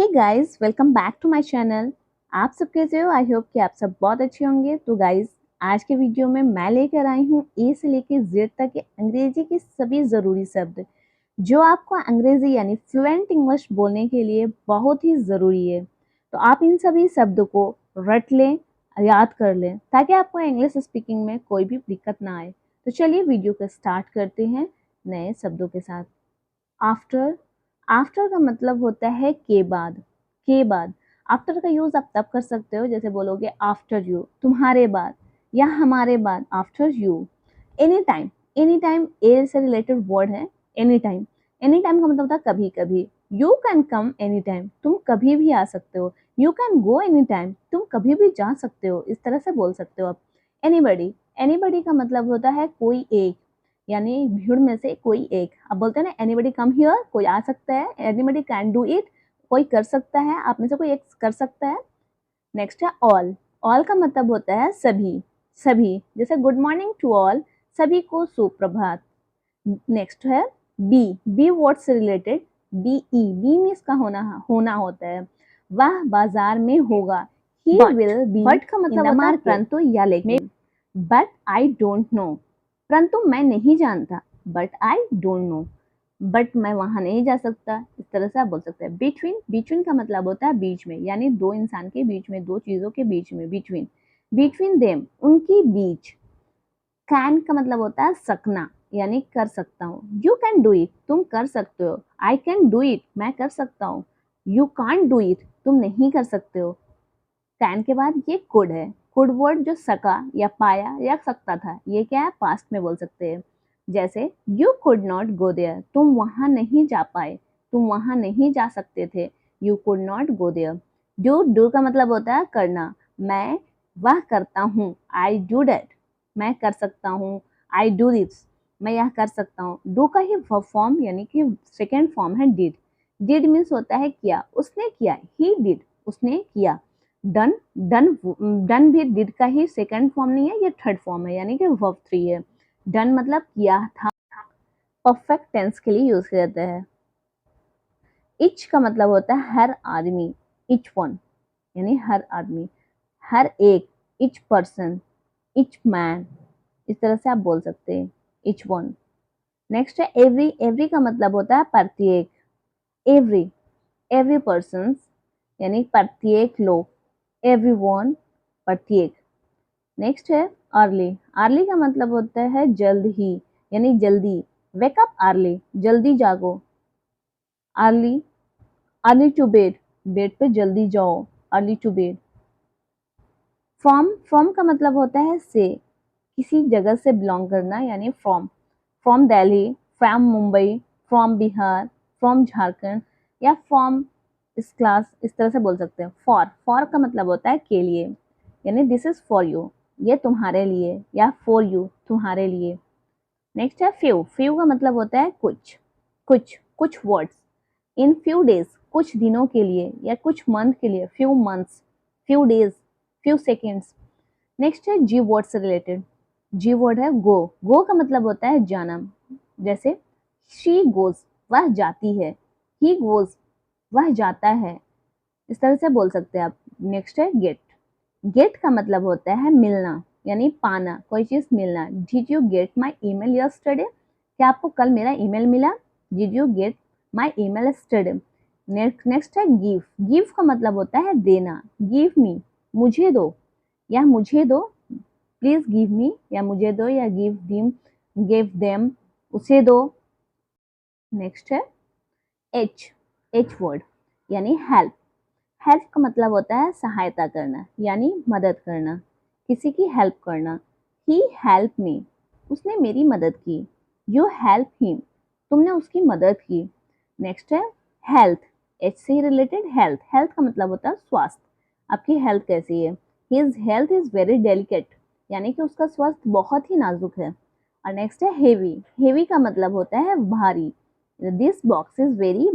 Hey guys, welcome back to my channel. आप सब कैसे हो? आई होप कि आप सब बहुत अच्छे होंगे। तो गाइस, आज के वीडियो में मैं लेकर आई हूँ ए से लेकर जेड तक के अंग्रेजी के सभी ज़रूरी शब्द जो आपको अंग्रेजी यानी फ्लुएंट इंग्लिश बोलने के लिए बहुत ही ज़रूरी है। तो आप इन सभी शब्दों को रट लें, याद कर लें, ताकि आपको इंग्लिश स्पीकिंग में कोई भी दिक्कत ना आए। तो चलिए वीडियो को स्टार्ट करते हैं नए शब्दों के साथ। आफ्टर। आफ्टर का मतलब होता है के बाद। के बाद। आफ्टर का यूज आप तब कर सकते हो जैसे बोलोगे आफ्टर यू, तुम्हारे बाद, या हमारे बाद, after you. Any time. Any time A से रिलेटेड वर्ड है। Any time. एनी टाइम का मतलब होता है कभी कभी। You can come any time, तुम कभी भी आ सकते हो। You can go any time, तुम कभी भी जा सकते हो। इस तरह से बोल सकते हो आप। एनीबडी। एनीबडी का मतलब होता है कोई एक, यानी भीड़ में से कोई एक। अब बोलते हैं ना एनीबडी कम हियर, कोई आ सकता है। एनीबडी कैन डू इट, कोई कर सकता है, आप में से कोई एक कर सकता है। नेक्स्ट है ऑल। ऑल का मतलब होता है सभी। सभी, जैसे गुड मॉर्निंग टू ऑल, सभी को सुप्रभात। नेक्स्ट है बी। बी वर्ड से related. B E. B means का होना होता है। वह बाजार में होगा। He will be. बट का मतलब होता है परंतु या लेकिन। बट आई डोंट नो, परंतु मैं नहीं जानता। But I don't know, but मैं वहां नहीं जा सकता। इस तरह से आप बोल सकते हैं। बिटवीन। बिटवीन का मतलब होता है बीच में, यानी दो इंसान के बीच में, दो चीजों के बीच में। बिटवीन। बिटवीन देम, उनकी बीच। कैन का मतलब होता है सकना, यानी कर सकता हूँ। यू कैन डू इट, तुम कर सकते हो। आई कैन डू इट, मैं कर सकता हूँ। यू कांट डू इट, तुम नहीं कर सकते हो। कैन के बाद ये कुड है। कुड वर्ड जो सका या पाया या सकता था, ये क्या है? पास्ट में बोल सकते हैं। जैसे you could not go there, तुम वहां नहीं जा पाए, तुम वहां नहीं जा सकते थे। You could not go there. Do. Do का मतलब होता है करना। मैं वह करता हूँ। आई डू दैट, मैं कर सकता हूँ। आई डू दिस, मैं यह कर सकता हूँ। डू का ही फॉर्म यानी कि सेकेंड फॉर्म है डिड। डिड मीन्स होता है किया, उसने किया। ही डिड, उसने किया। डन। डन। डन भी डिड का ही सेकंड फॉर्म नहीं है, ये थर्ड फॉर्म है, यानी कि वर्ब 3 है। डन मतलब किया था। परफेक्ट टेंस के लिए यूज किया जाता है। इच का मतलब होता है हर आदमी। इच वन, यानी हर आदमी, हर एक। इच पर्सन, इच मैन, इस तरह से आप बोल सकते हैं। Each one. नेक्स्ट है एवरी। एवरी का मतलब होता है प्रत्येक। एवरी। एवरी पर्सन, यानी प्रत्येक लोग। एवरी वन, प्रत्येक। नेक्स्ट है अर्ली। अर्ली का मतलब होता है जल्द ही, यानी जल्दी। वेकअप अर्ली, जल्दी जागो। Early. Early to bed, bed पे जल्दी जाओ। Early to bed. From. From का मतलब होता है से, किसी जगह से बिलोंग करना, यानी from. From Delhi, from Mumbai, from Bihar, from Jharkhand, या फ्रॉम इस क्लास, इस तरह से बोल सकते हैं। फॉर। फॉर का मतलब होता है के लिए, यानी दिस इज फॉर यू, ये तुम्हारे लिए, या फॉर यू, तुम्हारे लिए। नेक्स्ट है फ्यू। फ्यू का मतलब होता है कुछ। कुछ। कुछ वर्ड्स। इन फ्यू डेज, कुछ दिनों के लिए, या कुछ मंथ के लिए। Few months, few days, few seconds. Next है जी वर्ड से रिलेटेड। जी वर्ड है गो। गो का मतलब होता है जाना। जैसे शी गोज, वह जाती है। ही गोज, वह जाता है। इस तरह से बोल सकते हैं आप। नेक्स्ट है गेट। गेट का मतलब होता है मिलना, यानी पाना, कोई चीज मिलना। Did you get my email yesterday, क्या आपको कल मेरा ईमेल मिला? Did you get my email yesterday. Next है गिव। गिव का मतलब होता है देना। गिव मी, मुझे दो, या मुझे दो। प्लीज गिव मी, या मुझे दो, या गिव दिम, गिव देम, उसे दो। नेक्स्ट है एच। एच वर्ड, यानी हेल्प। हेल्प का मतलब होता है सहायता करना, यानी मदद करना, किसी की हेल्प करना। ही हेल्प मी, उसने मेरी मदद की। यू हेल्प हिम, तुमने उसकी मदद की। नेक्स्ट है हेल्थ। एच से ही रिलेटेड हेल्थ। हेल्थ का मतलब होता है स्वास्थ्य, आपकी हेल्थ कैसी है। His health is very delicate, यानी कि उसका स्वास्थ्य बहुत ही नाजुक है। और नेक्स्ट है हेवी। हेवी का मतलब होता है भारी। This box is very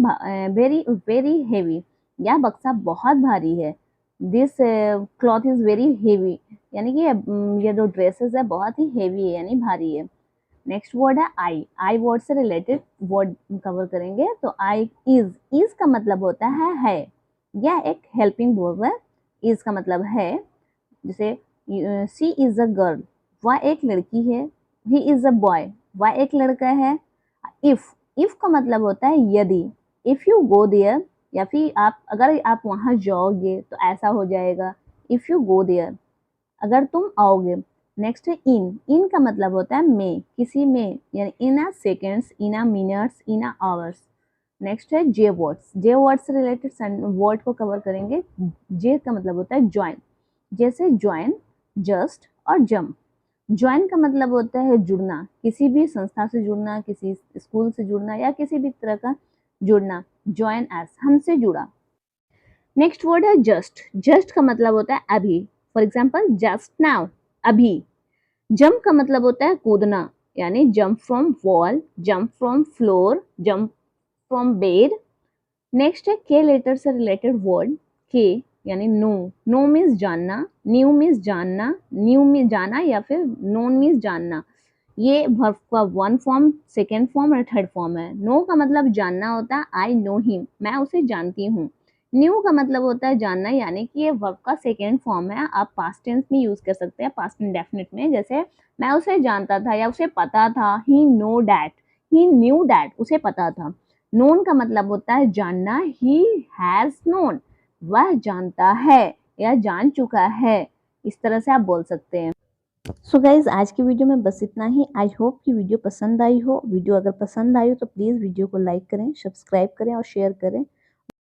very very heavy, यह बक्सा बहुत भारी है। This cloth is very heavy, यानी कि ये जो ड्रेसेस है बहुत ही हेवी है, यानी भारी है। नेक्स्ट वर्ड है आई। आई वर्ड से रिलेटेड वर्ड कवर करेंगे। तो आई इज। इज का मतलब होता है। यह एक हेल्पिंग वर्ब है। इज का मतलब है, जैसे शी इज अ गर्ल, वह एक लड़की है। ही इज अ बॉय, वह एक लड़का है। इफ का मतलब होता है यदि। इफ यू गो देयर, या फिर अगर आप वहां जाओगे तो ऐसा हो जाएगा, इफ यू गो देयर, अगर तुम आओगे। नेक्स्ट है इन का मतलब होता है में, किसी में, यानी इन a seconds, in a minutes, in a hours. Next है जे वर्ड से रिलेटेड वर्ड को कवर करेंगे। जे का मतलब होता है ज्वाइन, जैसे ज्वाइन, जस्ट और जंप। ज्वाइन का मतलब होता है जुड़ना, किसी भी संस्था से जुड़ना, किसी स्कूल से जुड़ना या किसी भी तरह का जुड़ना। ज्वाइन एस, हमसे जुड़ा। नेक्स्ट वर्ड है जस्ट। जस्ट का मतलब होता है अभी, फॉर एग्जाम्पल जस्ट नाउ, अभी। जंप का मतलब होता है कूदना, यानी jump from wall, jump from floor, jump from bed. Next है के लेटर से रिलेटेड वर्ड। के यानी नो, नो मीन्स जानना, न्यू मीन्स जानना, न्यू मीन्स जाना, या फिर नोन मीन्स जानना। ये वर्ब का वन फॉर्म, सेकेंड फॉर्म और थर्ड फॉर्म है। नो का मतलब जानना होता है, आई नो हिम, मैं उसे जानती हूँ। न्यू का मतलब होता है जानना, यानी कि ये वर्ब का सेकेंड फॉर्म है। आप पास्ट टेंस में यूज कर सकते हैं, पास्ट इंडेफिनिट में, जैसे मैं उसे जानता था या उसे पता था। He know that, he knew that, उसे पता था। नोन का मतलब होता है जानना, ही हैज नोन, वह जानता है या जान चुका है। इस तरह से आप बोल सकते हैं। सो गाइज, आज की वीडियो में बस इतना ही। आई होप कि वीडियो पसंद आई हो। वीडियो अगर पसंद आई हो तो प्लीज़ वीडियो को लाइक करें, सब्सक्राइब करें और शेयर करें।